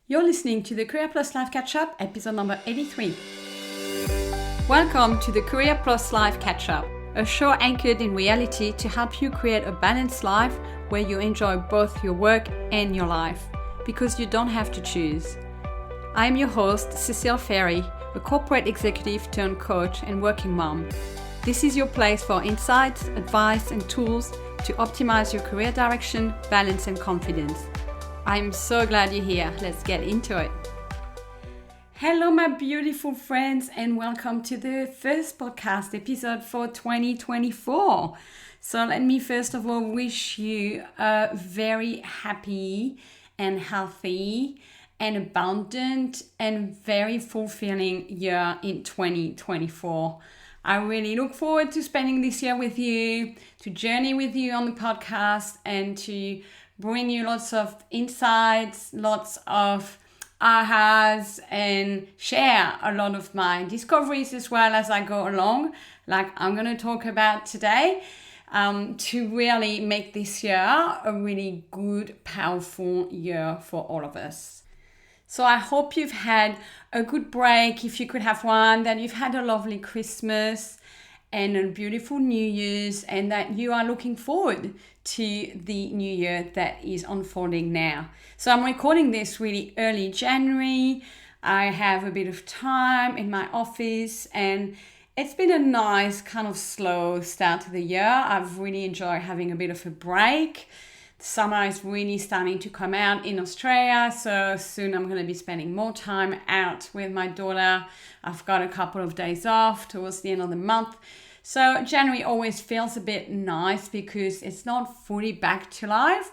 You're listening to the Career Plus Life Catch-Up, episode number 83. Welcome to the Career Plus Life Catch-Up, a show anchored in reality to help you create a balanced life where you enjoy both your work and your life, because you don't have to choose. I'm your host, Cecile Ferry, a corporate executive turned coach and working mom. This is your place for insights, advice, and tools to optimize your career direction, balance, and confidence. I'm so glad you're here. Let's get into it. Hello, my beautiful friends, and welcome to the first podcast episode for 2024. So let me first of all wish you a very happy and healthy and abundant and very fulfilling year in 2024. I really look forward to spending this year with you, to journey with you on the podcast, and to bring you lots of insights, lots of ahas, and share a lot of my discoveries as well as I go along, like I'm going to talk about today, to really make this year a really good, powerful year for all of us. So I hope you've had a good break, if you could have one, that you've had a lovely Christmas and a beautiful New Year's, and that you are looking forward to the new year that is unfolding now. So I'm recording this really early January. I have a bit of time in my office, and it's been a nice kind of slow start to the year. I've really enjoyed having a bit of a break. Summer is really starting to come out in Australia, so soon I'm going to be spending more time out with my daughter. I've got a couple of days off towards the end of the month. So January always feels a bit nice because it's not fully back to life.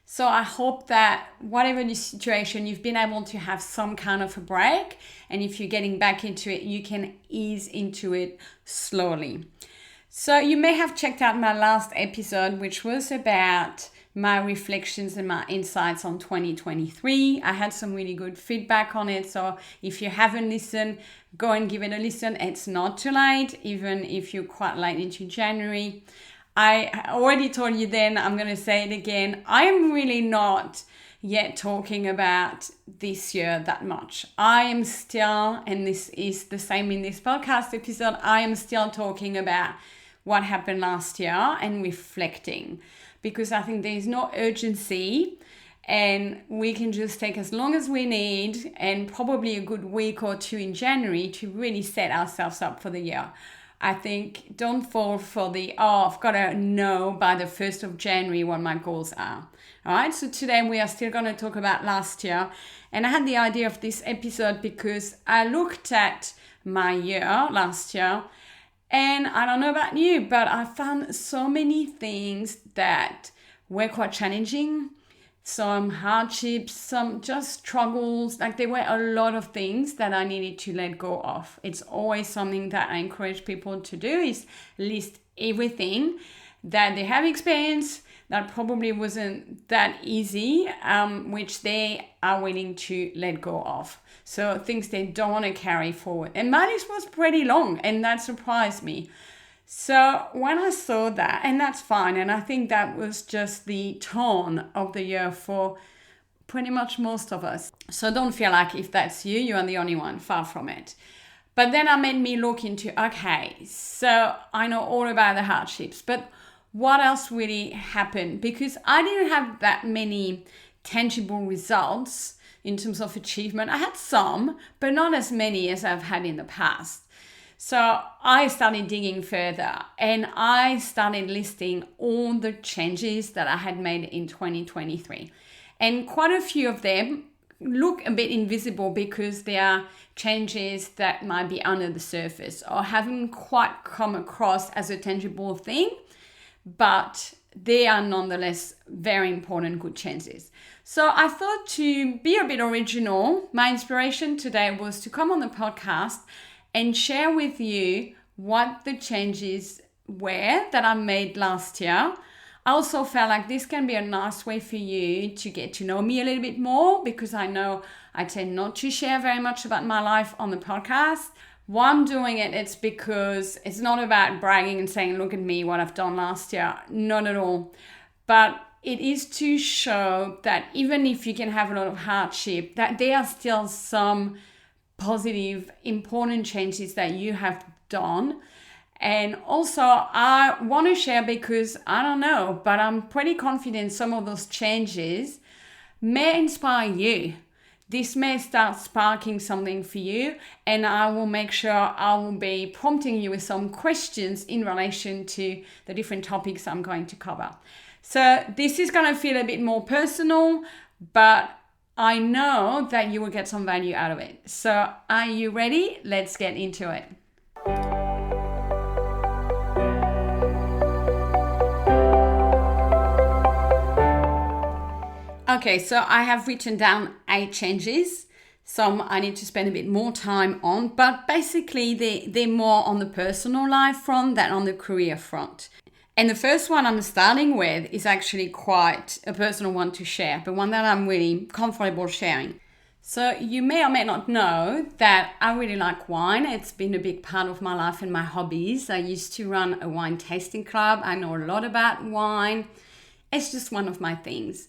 So I hope that whatever the situation, you've been able to have some kind of a break. And if you're getting back into it, you can ease into it slowly. So you may have checked out my last episode, which was about my reflections and my insights on 2023. I had some really good feedback on it. So if you haven't listened, go and give it a listen. It's not too late, even if you're quite late into January. I already told you then, I'm going to say it again. I'm really not yet talking about this year that much. I am still, and this is the same in this podcast episode, I am still talking about what happened last year and reflecting, because I think there is no urgency and we can just take as long as we need, and probably a good week or two in January to really set ourselves up for the year. I think don't fall for I've got to know by the 1st of January what my goals are. All right, so today we are still going to talk about last year. And I had the idea of this episode because I looked at my year last year, and I don't know about you, but I found so many things that were quite challenging, some hardships, some just struggles. Like there were a lot of things that I needed to let go of. It's always something that I encourage people to do, is list everything that they have experienced that probably wasn't that easy, which they are willing to let go of. So things they don't want to carry forward. And my list was pretty long, and that surprised me. So when I saw that, and that's fine, and I think that was just the tone of the year for pretty much most of us. So don't feel like if that's you, you are the only one, far from it. But then it made me look into, okay, so I know all about the hardships, but what else really happened? Because I didn't have that many tangible results in terms of achievement. I had some, but not as many as I've had in the past. So I started digging further, and I started listing all the changes that I had made in 2023. And quite a few of them look a bit invisible because they are changes that might be under the surface or haven't quite come across as a tangible thing, but they are nonetheless very important good changes. So I thought, to be a bit original, my inspiration today was to come on the podcast and share with you what the changes were that I made last year. I also felt like this can be a nice way for you to get to know me a little bit more, because I know I tend not to share very much about my life on the podcast. Why I'm doing it, it's because it's not about bragging and saying, look at me, what I've done last year. Not at all. But it is to show that even if you can have a lot of hardship, that there are still some positive, important changes that you have done. And also, I want to share because I don't know, but I'm pretty confident some of those changes may inspire you. This may start sparking something for you, and I will make sure I will be prompting you with some questions in relation to the different topics I'm going to cover. So this is going to feel a bit more personal, but I know that you will get some value out of it. So are you ready? Let's get into it. Okay, so I have written down 8 changes. Some I need to spend a bit more time on, but basically they're more on the personal life front than on the career front. And the first one I'm starting with is actually quite a personal one to share, but one that I'm really comfortable sharing. So you may or may not know that I really like wine. It's been a big part of my life and my hobbies. I used to run a wine tasting club. I know a lot about wine. It's just one of my things.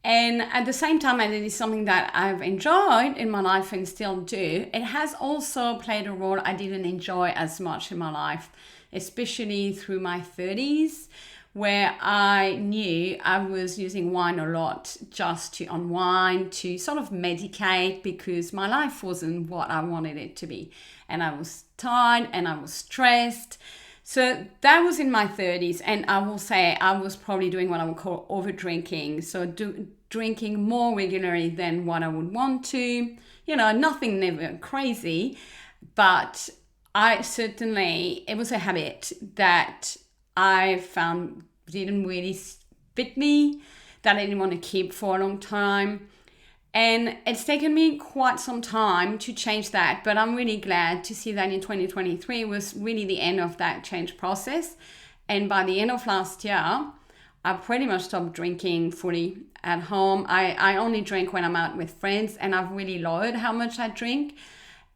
And at the same time, and it is something that I've enjoyed in my life and still do, it has also played a role I didn't enjoy as much in my life, especially through my 30s, where I knew I was using wine a lot just to unwind, to sort of medicate, because my life wasn't what I wanted it to be. And I was tired and I was stressed. So that was in my 30s, and I will say I was probably doing what I would call over drinking. So drinking more regularly than what I would want to. You know, nothing never crazy, but it was a habit that I found didn't really fit me, that I didn't want to keep for a long time. And it's taken me quite some time to change that, but I'm really glad to see that in 2023 was really the end of that change process. And by the end of last year, I pretty much stopped drinking fully at home. I only drink when I'm out with friends, and I've really lowered how much I drink.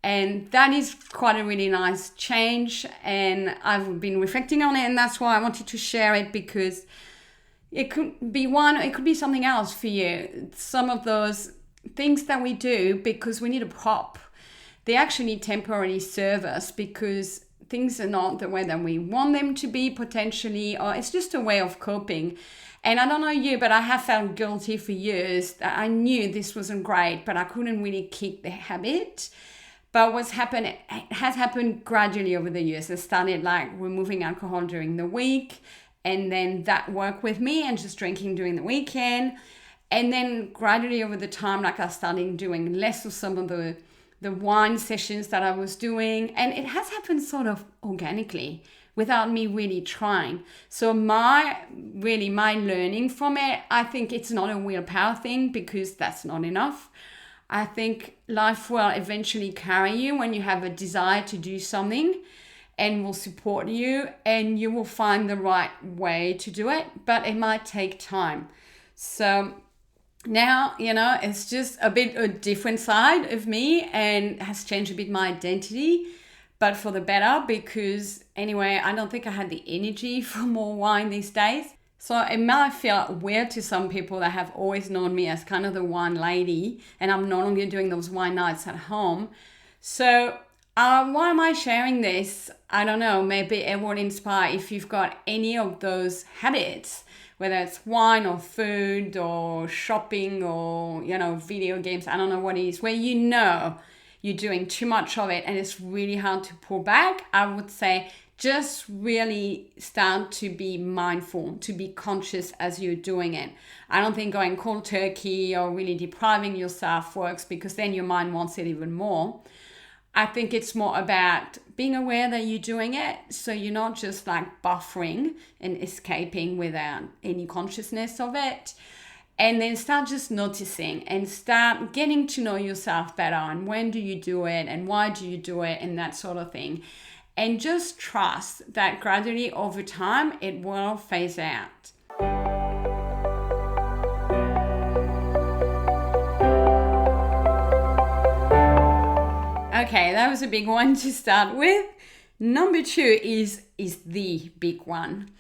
And that is quite a really nice change, and I've been reflecting on it, and that's why I wanted to share it, because it could be one, it could be something else for you. Some of those things that we do because we need a prop, they actually temporarily serve us because things are not the way that we want them to be potentially, or it's just a way of coping. And I don't know you, but I have felt guilty for years that I knew this wasn't great, but I couldn't really kick the habit. But what's happened, it has happened gradually over the years. I started like removing alcohol during the week, and then that worked with me, and just drinking during the weekend. And then gradually over the time, like I started doing less of some of the wine sessions that I was doing. And it has happened sort of organically without me really trying. So my learning from it, I think it's not a willpower thing, because that's not enough. I think life will eventually carry you when you have a desire to do something, and will support you, and you will find the right way to do it, but it might take time. So now, you know, it's just a bit a different side of me, and has changed a bit my identity, but for the better, because anyway, I don't think I had the energy for more wine these days. So it might feel weird to some people that have always known me as kind of the wine lady, and I'm no longer doing those wine nights at home. So why am I sharing this? I don't know, maybe it will inspire if you've got any of those habits, whether it's wine or food or shopping or, you know, video games, I don't know what it is, where you know you're doing too much of it and it's really hard to pull back. I would say just really start to be mindful, to be conscious as you're doing it. I don't think going cold turkey or really depriving yourself works, because then your mind wants it even more. I think it's more about being aware that you're doing it, so you're not just like buffering and escaping without any consciousness of it. And then start just noticing and start getting to know yourself better, and when do you do it and why do you do it and that sort of thing. And just trust that gradually over time it will phase out. Okay, that was a big one to start with. Number 2 is the big one.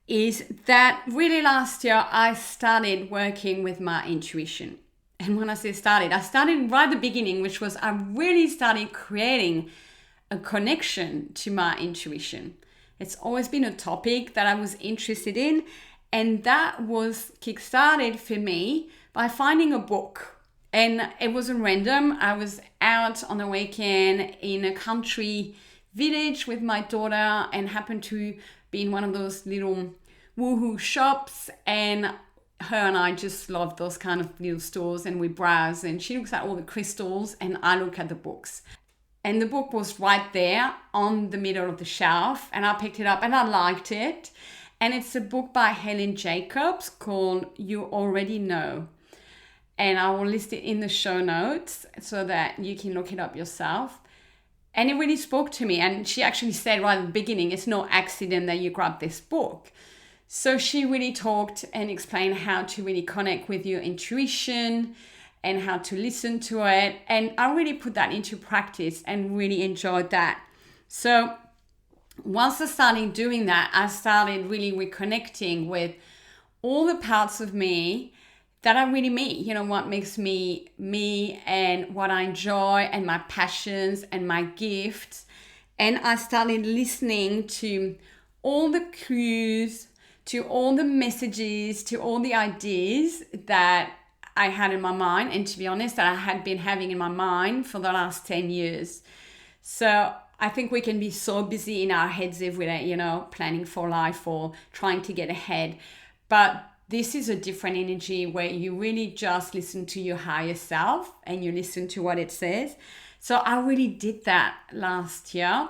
is that really last year I started working with my intuition. And when I say started, I started right at the beginning, which was I really started creating a connection to my intuition. It's always been a topic that I was interested in, and that was kickstarted for me by finding a book. And it wasn't random. I was out on a weekend in a country village with my daughter and happened to be in one of those little woohoo shops, and her and I just love those kind of little stores, and we browse, and she looks at all the crystals and I look at the books. And the book was right there on the middle of the shelf, and I picked it up and I liked it. And it's a book by Helen Jacobs called You Already Know. And I will list it in the show notes so that you can look it up yourself. And it really spoke to me. And she actually said right at the beginning, it's no accident that you grabbed this book. So she really talked and explained how to really connect with your intuition and how to listen to it. And I really put that into practice and really enjoyed that. So once I started doing that, I started really reconnecting with all the parts of me that are really me, you know, what makes me me and what I enjoy and my passions and my gifts. And I started listening to all the clues, to all the messages, to all the ideas that I had in my mind, and to be honest, that I had been having in my mind for the last 10 years. So I think we can be so busy in our heads every day, you know, planning for life or trying to get ahead. But this is a different energy where you really just listen to your higher self and you listen to what it says. So I really did that last year.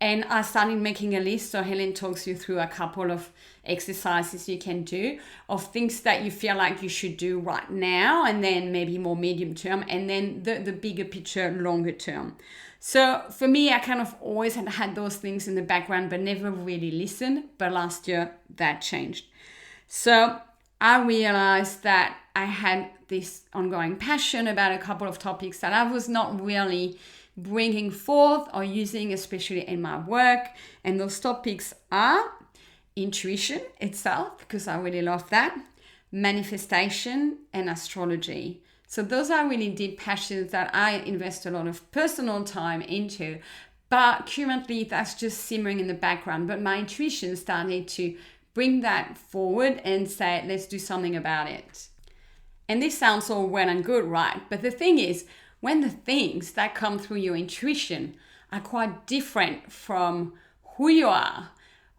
And I started making a list. So Helen talks you through a couple of exercises you can do of things that you feel like you should do right now, and then maybe more medium term, and then the bigger picture, longer term. So for me, I kind of always had those things in the background, but never really listened. But last year that changed. So I realized that I had this ongoing passion about a couple of topics that I was not really bringing forth or using, especially in my work. And those topics are intuition itself, because I really love that, manifestation, and astrology. So those are really deep passions that I invest a lot of personal time into. But currently that's just simmering in the background. But my intuition started to bring that forward and say, let's do something about it. And this sounds all well and good, right? But the thing is, when the things that come through your intuition are quite different from who you are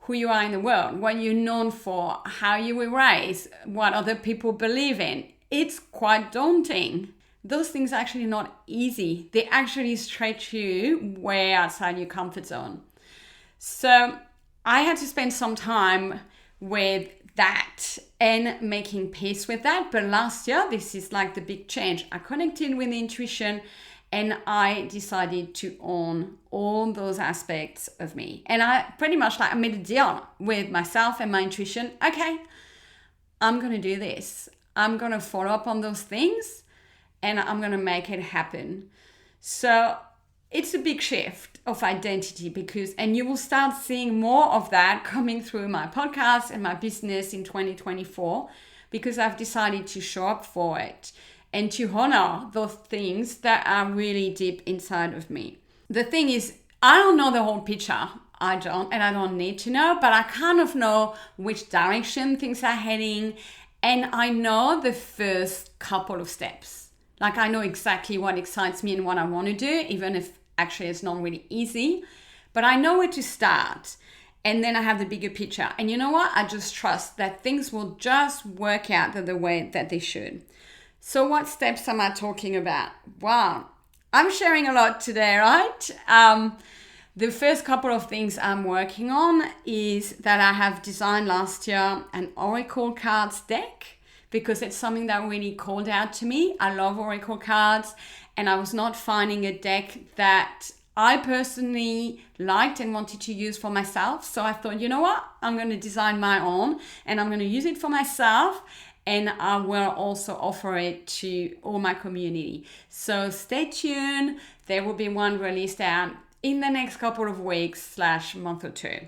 in the world, what you're known for, how you were raised, what other people believe in, it's quite daunting. Those things are actually not easy. They actually stretch you way outside your comfort zone. So I had to spend some time with that and making peace with that. But last year, this is like the big change. I connected with the intuition and I decided to own all those aspects of me. And I pretty much I made a deal with myself and my intuition. Okay, I'm going to do this. I'm going to follow up on those things and I'm going to make it happen. So it's a big shift of identity and you will start seeing more of that coming through my podcast and my business in 2024, because I've decided to show up for it and to honor those things that are really deep inside of me. The thing is, I don't know the whole picture. I don't need to know, but I kind of know which direction things are heading. And I know the first couple of steps. Like I know exactly what excites me and what I want to do, even if actually it's not really easy, but I know where to start. And then I have the bigger picture. And you know what? I just trust that things will just work out the way that they should. So what steps am I talking about? Wow, I'm sharing a lot today, right? The first couple of things I'm working on is that I have designed last year an Oracle cards deck, because it's something that really called out to me. I love Oracle cards, and I was not finding a deck that I personally liked and wanted to use for myself. So I thought, you know what? I'm going to design my own and I'm going to use it for myself. And I will also offer it to all my community. So stay tuned. There will be one released out in the next couple of weeks / month or two.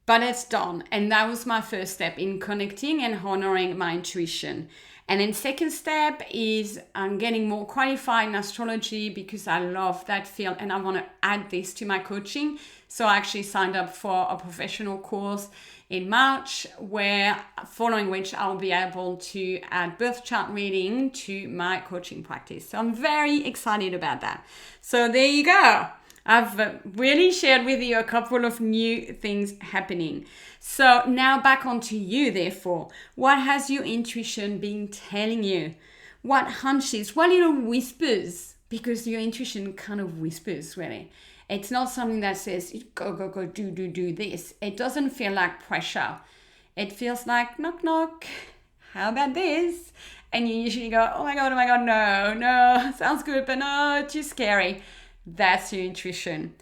But it's done. And that was my first step in connecting and honoring my intuition. And then second step is I'm getting more qualified in astrology because I love that field and I want to add this to my coaching. So I actually signed up for a professional course in March, following which I'll be able to add birth chart reading to my coaching practice. So I'm very excited about that. So there you go. I've really shared with you a couple of new things happening. So now back onto you, therefore. What has your intuition been telling you? What hunches? What little whispers? Because your intuition kind of whispers, really. It's not something that says, go, do this. It doesn't feel like pressure. It feels like, knock, knock. How about this? And you usually go, oh my God, no, sounds good, but no, too scary. That's your intuition.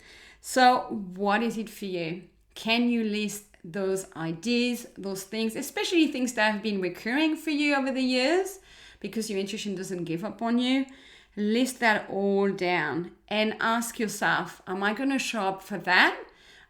So what is it for you? Can you list those ideas, those things, especially things that have been recurring for you over the years, because your intuition doesn't give up on you? List that all down and ask yourself, am I going to show up for that?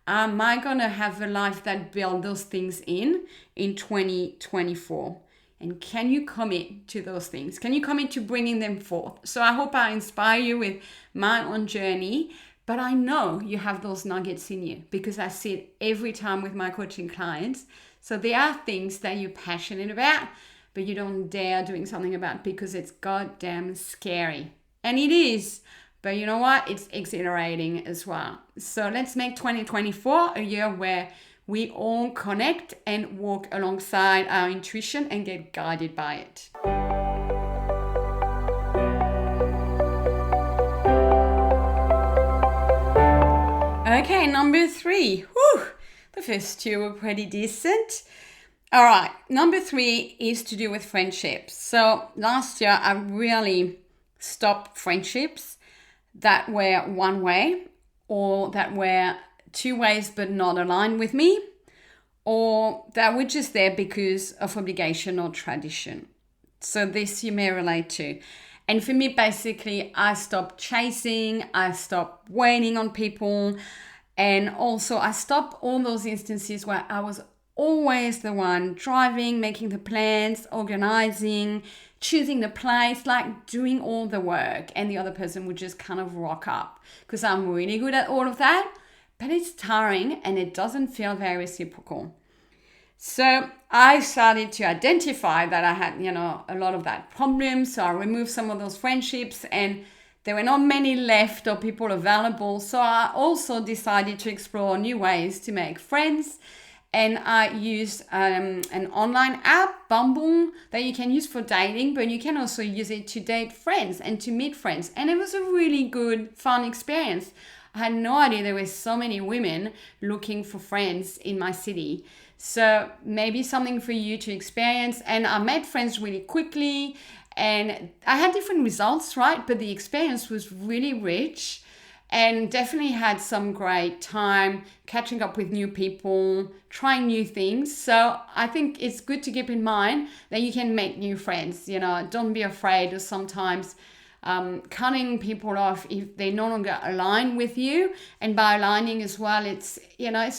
Am I going to have a life that builds those things in 2024? And can you commit to those things? Can you commit to bringing them forth? So I hope I inspire you with my own journey, but I know you have those nuggets in you because I see it every time with my coaching clients. So there are things that you're passionate about, but you don't dare doing something about because it's goddamn scary. And it is, but you know what? It's exhilarating as well. So let's make 2024 a year where we all connect and walk alongside our intuition and get guided by it. Okay, number 3. Whew, the first 2 were pretty decent. All right, number 3 is to do with friendships. So last year, I really stopped friendships that were one way or that were 2 ways but not aligned with me, or that were just there because of obligation or tradition. So this you may relate to. And for me, basically, I stopped chasing, I stopped waiting on people, and also I stopped all those instances where I was always the one driving, making the plans, organizing, choosing the place, like doing all the work, and the other person would just kind of rock up because I'm really good at all of that. But it's tiring and it doesn't feel very reciprocal. So I started to identify that I had, a lot of that problem. So I removed some of those friendships and there were not many left or people available. So I also decided to explore new ways to make friends. And I used an online app, Bumble, that you can use for dating, but you can also use it to date friends and to meet friends. And it was a really good, fun experience. I had no idea there were so many women looking for friends in my city. So maybe something for you to experience. And I met friends really quickly and I had different results, right? But the experience was really rich and definitely had some great time catching up with new people, trying new things. So I think it's good to keep in mind that you can make new friends. Don't be afraid of sometimes cutting people off if they no longer align with you. And by aligning as well, it's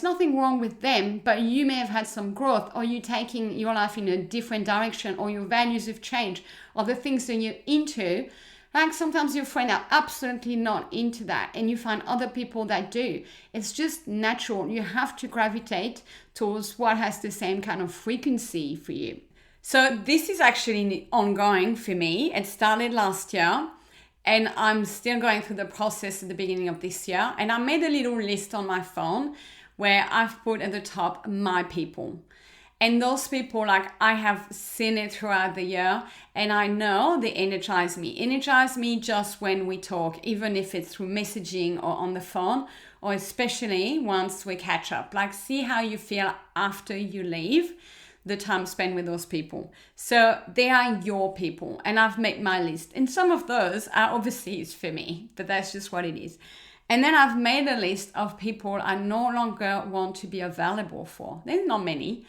nothing wrong with them, but you may have had some growth, or you taking your life in a different direction, or your values have changed, or the things that you're into. Like sometimes your friends are absolutely not into that and you find other people that do. It's just natural. You have to gravitate towards what has the same kind of frequency for you. So this is actually ongoing for me. It started last year and I'm still going through the process at the beginning of this year. And I made a little list on my phone where I've put at the top my people. And those people, I have seen it throughout the year and I know they energize me. Energize me just when we talk, even if it's through messaging or on the phone, or especially once we catch up. See how you feel after you leave the time spent with those people. So they are your people and I've made my list. And some of those are overseas for me, but that's just what it is. And then I've made a list of people I no longer want to be available for. There's not many.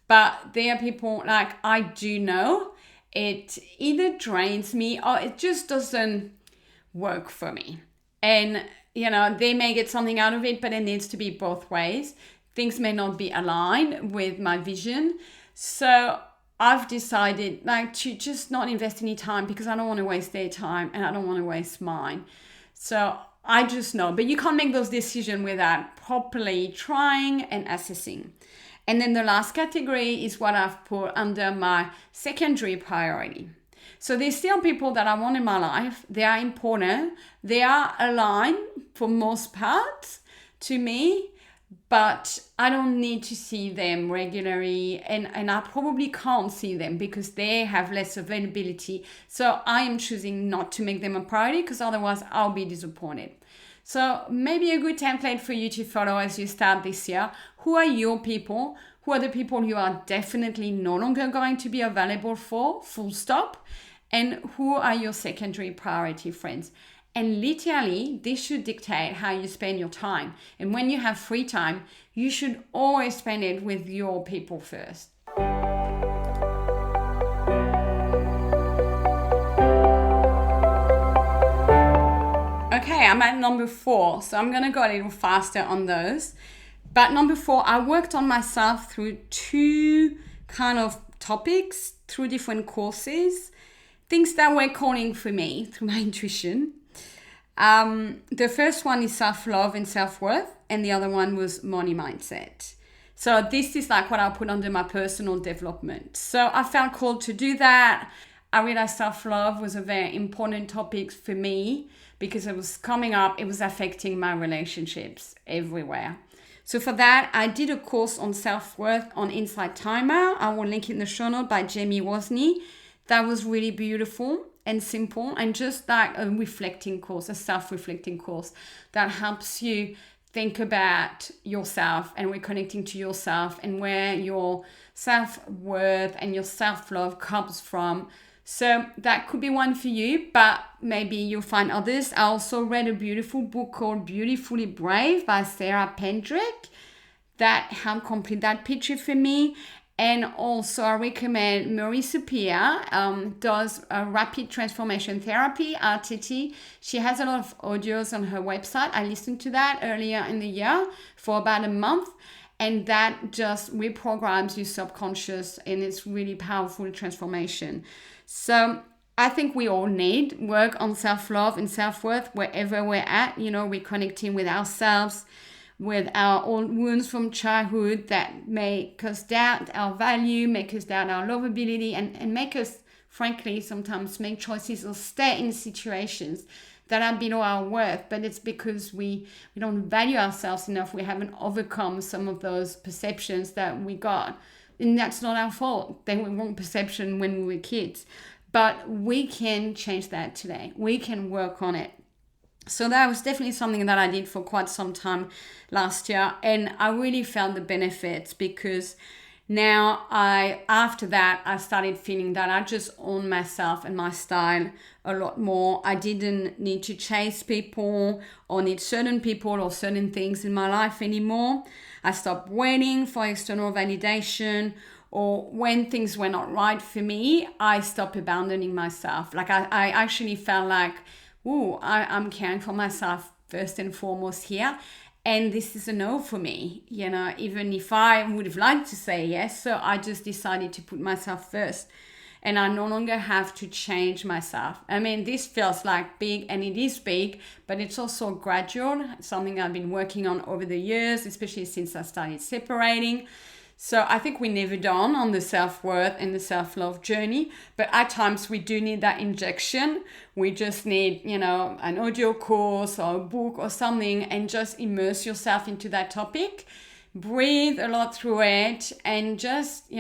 But there are people I do know it either drains me or it just doesn't work for me. And, they may get something out of it, but it needs to be both ways. things may not be aligned with my vision. So I've decided like to just not invest any time because I don't want to waste their time and I don't want to waste mine. So I just know, but you can't make those decisions without properly trying and assessing. And then the last category is what I've put under my secondary priority. So there's still people that I want in my life. They are important. They are aligned for most parts to me, but I don't need to see them regularly, and I probably can't see them because they have less availability. So I am choosing not to make them a priority because otherwise I'll be disappointed. So maybe a good template for you to follow as you start this year. Who are your people? Who are the people you are definitely no longer going to be available for, full stop? And who are your secondary priority friends? And literally, this should dictate how you spend your time. And when you have free time, you should always spend it with your people first. Okay, I'm at number 4, so I'm gonna go a little faster on those. But number 4, I worked on myself through 2 kind of topics, through different courses, things that were calling for me through my intuition. The first one is self-love and self-worth, and the other one was money mindset. So this is like what I put under my personal development. So I felt called to do that. I realized self-love was a very important topic for me because it was coming up, it was affecting my relationships everywhere. So for that, I did a course on self-worth on Insight Timer. I will link it in the show note by Jamie Wozni. That was really beautiful and simple and just like a reflecting course, a self-reflecting course that helps you think about yourself and reconnecting to yourself and where your self-worth and your self-love comes from. So that could be one for you, but maybe you'll find others. I also read a beautiful book called Beautifully Brave by Sarah Pendrick that helped complete that picture for me. And also I recommend Marisa Peer, does a rapid transformation therapy, RTT. She has a lot of audios on her website. I listened to that earlier in the year for about a month. And that just reprograms your subconscious, and it's really powerful transformation. So I think we all need work on self-love and self-worth wherever we're at, reconnecting with ourselves, with our old wounds from childhood that make us doubt our value, make us doubt our lovability, and make us, frankly, sometimes make choices or stay in situations that are below our worth, but it's because we don't value ourselves enough. We haven't overcome some of those perceptions that we got. And that's not our fault. They were wrong perception when we were kids. But we can change that today. We can work on it. So that was definitely something that I did for quite some time last year. And I really felt the benefits because now after that, I started feeling that I just own myself and my style a lot more. I didn't need to chase people or need certain people or certain things in my life anymore. I stopped waiting for external validation, or when things were not right for me, I stopped abandoning myself. Like I actually felt like, I'm caring for myself first and foremost here. And this is a no for me, even if I would have liked to say yes. So I just decided to put myself first. And I no longer have to change myself. I mean, this feels like big, and it is big, but it's also gradual. It's something I've been working on over the years, especially since I started separating. So I think we're never done on the self-worth and the self-love journey, but at times we do need that injection. We just need, an audio course or a book or something, and just immerse yourself into that topic. Breathe a lot through it and just,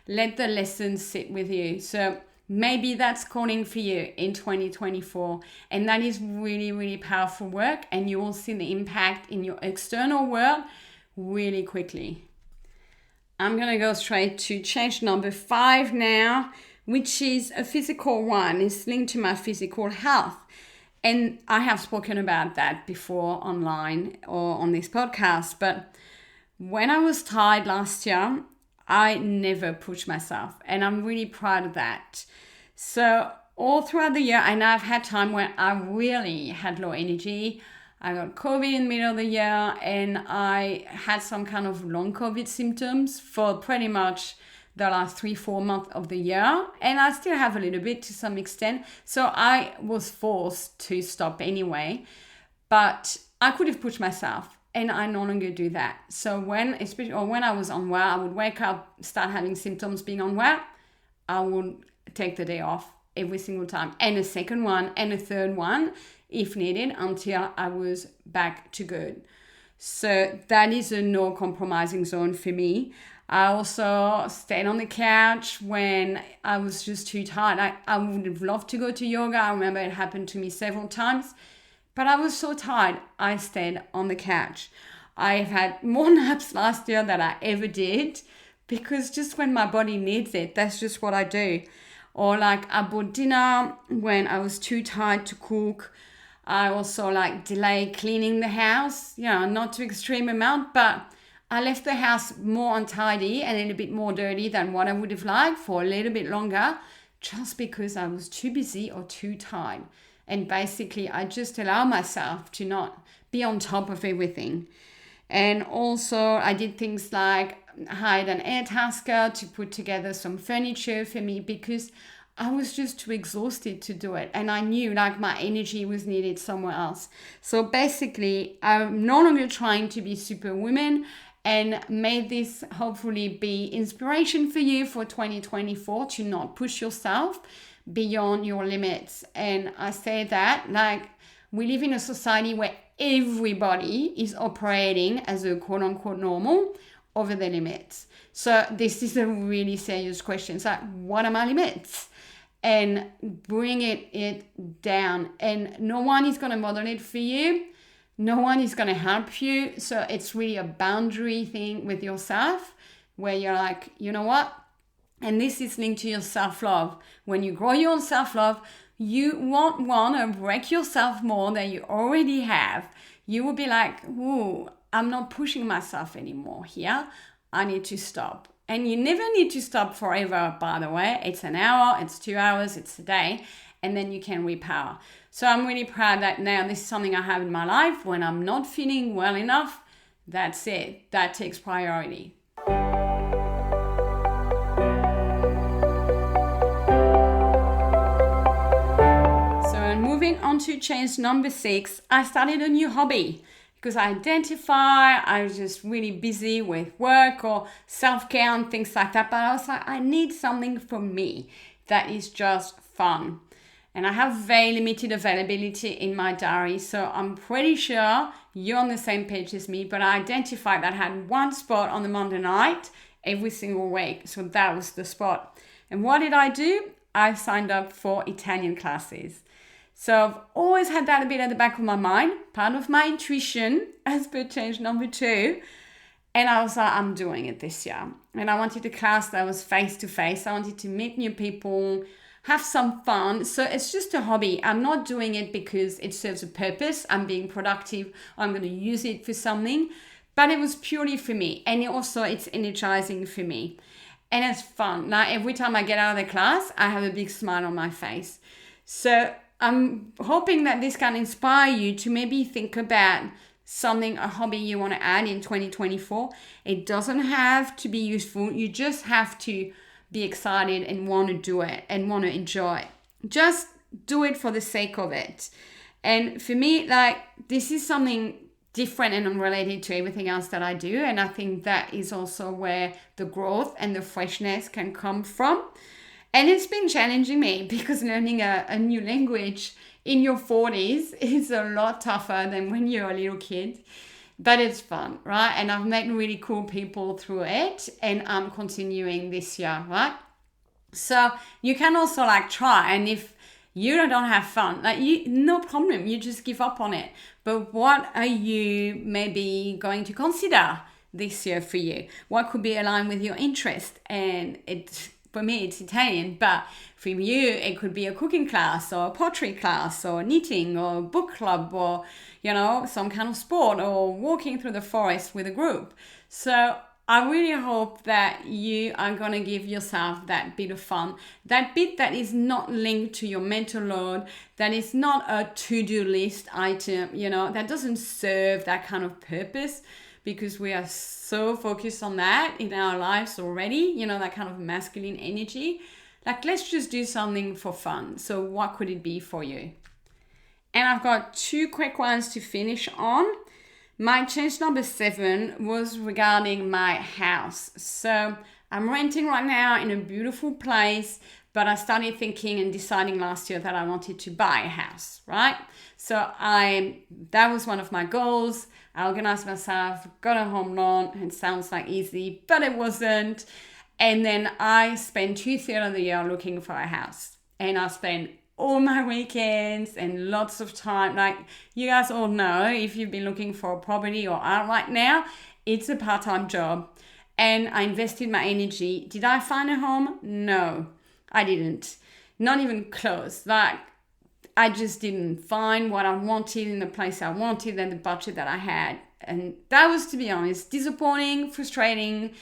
let the lessons sit with you. So maybe that's calling for you in 2024. And that is really, really powerful work, and you will see the impact in your external world really quickly. I'm going to go straight to change number 5 now, which is a physical one. It's linked to my physical health. And I have spoken about that before online or on this podcast. But when I was tired last year, I never pushed myself. And I'm really proud of that. So all throughout the year, and I've had time where I really had low energy. I got COVID in the middle of the year, and I had some kind of long COVID symptoms for pretty much the last 3-4 months of the year. And I still have a little bit to some extent. So I was forced to stop anyway. But I could have pushed myself, and I no longer do that. So when I was unwell, I would wake up, start having symptoms being unwell, I would take the day off every single time, and a second one and a third one if needed, until I was back to good. So that is a no compromising zone for me. I also stayed on the couch when I was just too tired. I would have loved to go to yoga. I remember it happened to me several times, but I was so tired, I stayed on the couch. I've had more naps last year than I ever did, because just when my body needs it, that's just what I do. Or like I bought dinner when I was too tired to cook. I also like delay cleaning the house, not to extreme amount, but I left the house more untidy and a little bit more dirty than what I would have liked for a little bit longer, just because I was too busy or too tired. And basically, I just allow myself to not be on top of everything. And also, I did things like hired an Airtasker to put together some furniture for me, because I was just too exhausted to do it. And I knew like my energy was needed somewhere else. So basically, I'm no longer trying to be superwoman, and may this hopefully be inspiration for you for 2024 to not push yourself beyond your limits. And I say that like we live in a society where everybody is operating as a quote unquote normal over their limits. So this is a really serious question. So what are my limits? And bring it down. And no one is going to model it for you. No one is going to help you. So it's really a boundary thing with yourself, where you're like, you know what? And this is linked to your self-love. When you grow your own self-love, you won't want to wreck yourself more than you already have. You will be like, ooh, I'm not pushing myself anymore here. I need to stop. And you never need to stop forever, by the way. It's an hour, it's 2 hours, it's a day, and then you can repower. So I'm really proud that now this is something I have in my life. When I'm not feeling well enough, that's it. That takes priority. So moving on to change number 6, I started a new hobby. Because I was just really busy with work or self-care and things like that. But I was like, I need something for me that is just fun. And I have very limited availability in my diary. So I'm pretty sure you're on the same page as me. But I identified that I had one spot on the Monday night every single week. So that was the spot. And what did I do? I signed up for Italian classes. So I've always had that a bit at the back of my mind, part of my intuition, as per change number 2. And I was like, I'm doing it this year. And I wanted a class that was face-to-face. I wanted to meet new people, have some fun. So it's just a hobby. I'm not doing it because it serves a purpose. I'm being productive. I'm going to use it for something. But it was purely for me. And it's energizing for me. And it's fun. Like every time I get out of the class, I have a big smile on my face. So I'm hoping that this can inspire you to maybe think about a hobby you want to add in 2024. It doesn't have to be useful. You just have to be excited and want to do it and want to enjoy it. Just do it for the sake of it. And for me, like, this is something different and unrelated to everything else that I do. And I think that is also where the growth and the freshness can come from. And it's been challenging me, because learning a new language in your 40s is a lot tougher than when you're a little kid. But it's fun, right? And I've met really cool people through it, and I'm continuing this year, right? So you can also try, and if you don't have fun, no problem, you just give up on it. But what are you maybe going to consider this year for you? What could be aligned with your interest? And for me, it's Italian, but for you, it could be a cooking class or a pottery class or knitting or a book club or, some kind of sport or walking through the forest with a group. So I really hope that you are going to give yourself that bit of fun, that bit that is not linked to your mental load, that is not a to-do list item, that doesn't serve that kind of purpose, because we are so focused on that in our lives already, that kind of masculine energy. Like, let's just do something for fun. So what could it be for you? And I've got 2 quick ones to finish on. My change number 7 was regarding my house. So I'm renting right now in a beautiful place, but I started thinking and deciding last year that I wanted to buy a house, right? So that was one of my goals. I organized myself, got a home loan. It sounds like easy, but it wasn't. And then I spent 2/3 of the year looking for a house. And I spent all my weekends and lots of time. Like, you guys all know, if you've been looking for a property or art right now, it's a part-time job. And I invested my energy. Did I find a home? No, I didn't. Not even close. Like, I just didn't find what I wanted in the place I wanted and the budget that I had. And that was, to be honest, disappointing, frustrating,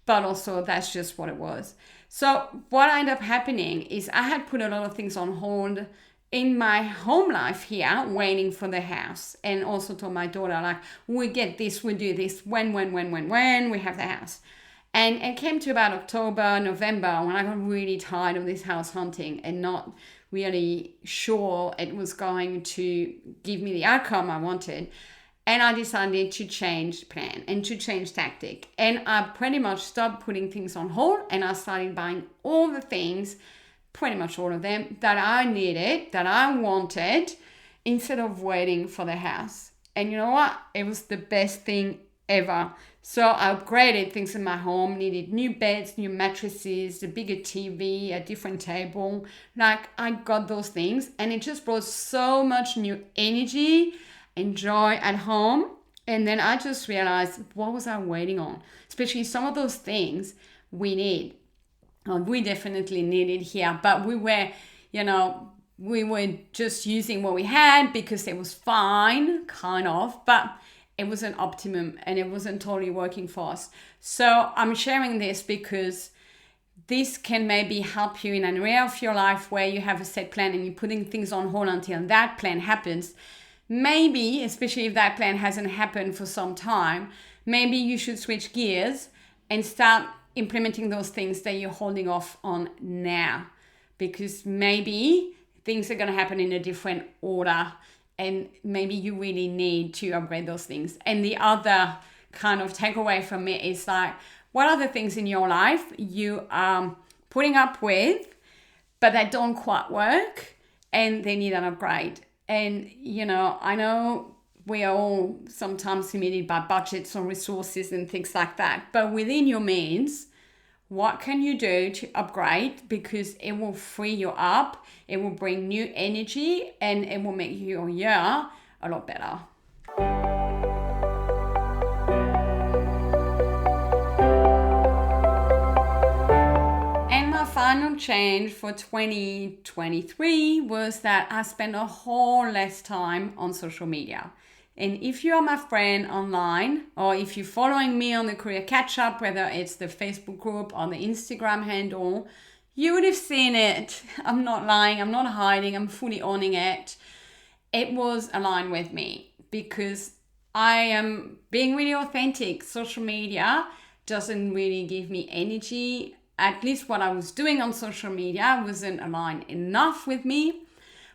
but also that's just what it was. So what ended up happening is I had put a lot of things on hold in my home life here, waiting for the house. And also told my daughter, like, we get this, we do this, when we have the house. And it came to about October, November, when I got really tired of this house hunting and not really sure it was going to give me the outcome I wanted. And I decided to change plan and to change tactic. And I pretty much stopped putting things on hold, and I started buying all the things, pretty much all of them, that I needed, that I wanted, instead of waiting for the house. And you know what? It was the best thing ever. So I upgraded things in my home, needed new beds, new mattresses, a bigger TV, a different table. Like, I got those things, and it just brought so much new energy and joy at home. And then I just realized, what was I waiting on? Especially some of those things we need. We definitely need it here, but we were just using what we had because it was fine, kind of, but it wasn't optimum and it wasn't totally working for us. So I'm sharing this because this can maybe help you in an area of your life where you have a set plan and you're putting things on hold until that plan happens. Maybe, especially if that plan hasn't happened for some time, maybe you should switch gears and start implementing those things that you're holding off on now. Because maybe things are going to happen in a different order and maybe you really need to upgrade those things. And the other kind of takeaway from it is like, what are the things in your life you are putting up with, but that don't quite work and they need an upgrade? And, I know we are all sometimes limited by budgets or resources and things like that. But within your means, what can you do to upgrade? Because it will free you up, it will bring new energy, and it will make your year a lot better. Final change for 2023 was that I spent a whole less time on social media. And if you are my friend online, or if you're following me on the Career Catch Up, whether it's the Facebook group or the Instagram handle, you would have seen it. I'm not lying, I'm not hiding, I'm fully owning it. It was aligned with me because I am being really authentic. Social media doesn't really give me energy. At least what I was doing on social media wasn't aligned enough with me.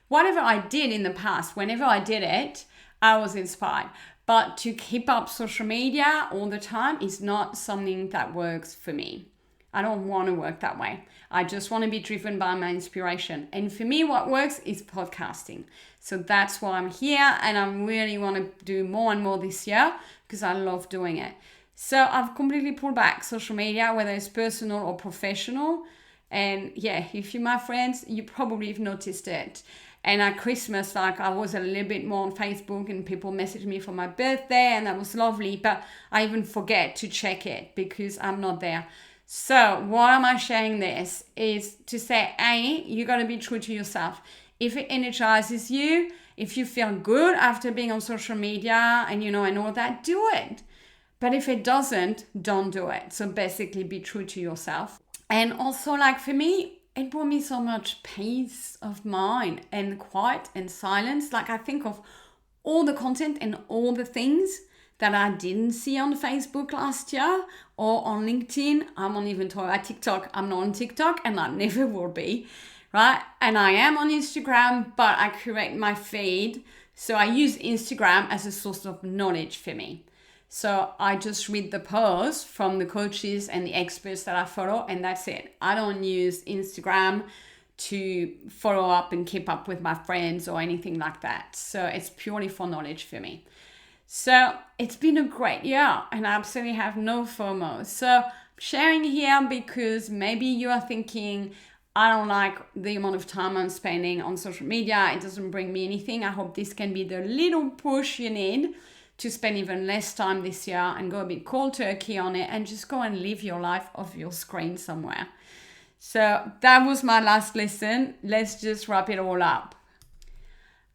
Whatever I did in the past, whenever I did it, I was inspired. But to keep up social media all the time is not something that works for me. I don't want to work that way. I just want to be driven by my inspiration. And for me, what works is podcasting. So that's why I'm here, and I really want to do more and more this year because I love doing it. So I've completely pulled back social media, whether it's personal or professional. And yeah, if you're my friends, you probably have noticed it. And at Christmas, like, I was a little bit more on Facebook and people messaged me for my birthday and that was lovely. But I even forget to check it because I'm not there. So why am I sharing this? Is to say, A, you got to be true to yourself. If it energizes you, if you feel good after being on social media and, and all that, do it. But if it doesn't, don't do it. So basically be true to yourself. And also, like, for me, it brought me so much peace of mind and quiet and silence. Like, I think of all the content and all the things that I didn't see on Facebook last year or on LinkedIn. I'm not even talking about TikTok. I'm not on TikTok and I never will be, right? And I am on Instagram, but I curate my feed. So I use Instagram as a source of knowledge for me. So I just read the posts from the coaches and the experts that I follow, and that's it. I don't use Instagram to follow up and keep up with my friends or anything like that. So it's purely for knowledge for me. So it's been a great year and I absolutely have no FOMO. So I'm sharing here because maybe you are thinking, I don't like the amount of time I'm spending on social media. It doesn't bring me anything. I hope this can be the little push you need to spend even less time this year and go a bit cold turkey on it and just go and live your life off your screen somewhere. So that was my last lesson. Let's just wrap it all up.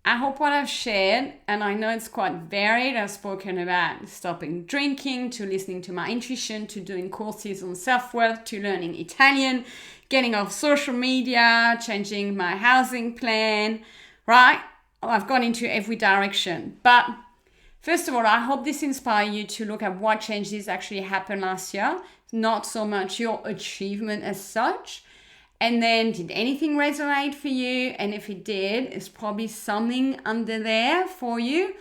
I hope what I've shared, and I know it's quite varied. I've spoken about stopping drinking, to listening to my intuition, to doing courses on self-worth, to learning Italian, getting off social media, changing my housing plan, right? I've gone into every direction. But first of all, I hope this inspires you to look at what changes actually happened last year, not so much your achievement as such. And then, did anything resonate for you? And if it did, it's probably something under there for you,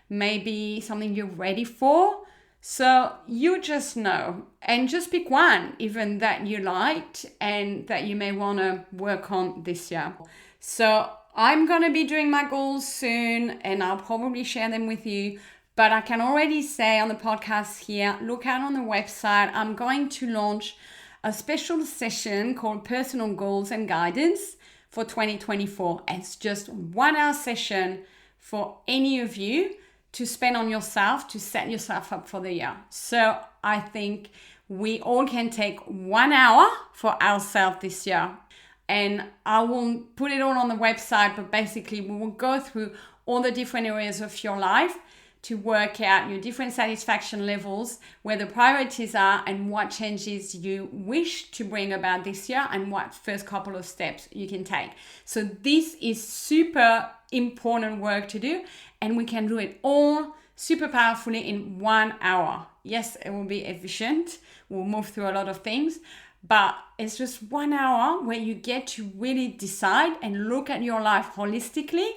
maybe something you're ready for. So you just know, and just pick one, even that you liked and that you may want to work on this year. So I'm going to be doing my goals soon, and I'll probably share them with you. But I can already say on the podcast here, look out on the website. I'm going to launch a special session called Personal Goals and Guidance for 2024. It's just 1 hour session for any of you to spend on yourself, to set yourself up for the year. So I think we all can take 1 hour for ourselves this year. And I won't put it all on the website, but basically we will go through all the different areas of your life to work out your different satisfaction levels, where the priorities are, and what changes you wish to bring about this year, and what first couple of steps you can take. So this is super important work to do, and we can do it all super powerfully in 1 hour. Yes, it will be efficient. We'll move through a lot of things, but it's just 1 hour where you get to really decide and look at your life holistically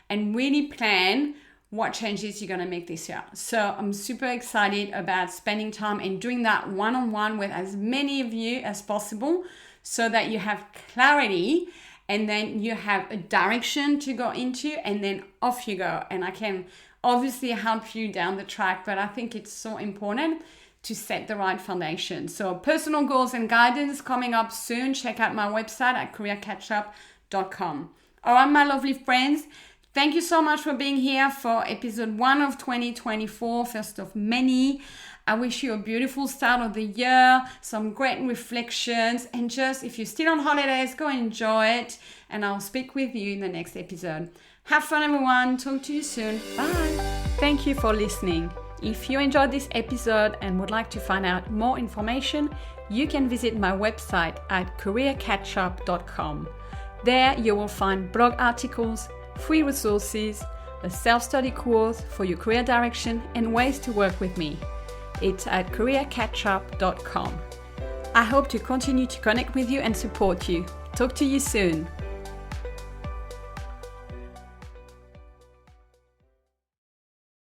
and really plan what changes you're going to make this year. So I'm super excited about spending time and doing that one-on-one with as many of you as possible, so that you have clarity and then you have a direction to go into, and then off you go. And I can obviously help you down the track, but I think it's so important to set the right foundation. So Personal Goals and Guidance coming up soon. Check out my website at careercatchup.com. All right, my lovely friends. Thank you so much for being here for episode 1 of 2024, first of many. I wish you a beautiful start of the year, some great reflections, and just, if you're still on holidays, go enjoy it, and I'll speak with you in the next episode. Have fun, everyone. Talk to you soon. Bye. Thank you for listening. If you enjoyed this episode and would like to find out more information, you can visit my website at careercatchup.com. There you will find blog articles, free resources, a self-study course for your career direction, and ways to work with me. It's at careercatchup.com. I hope to continue to connect with you and support you. Talk to you soon.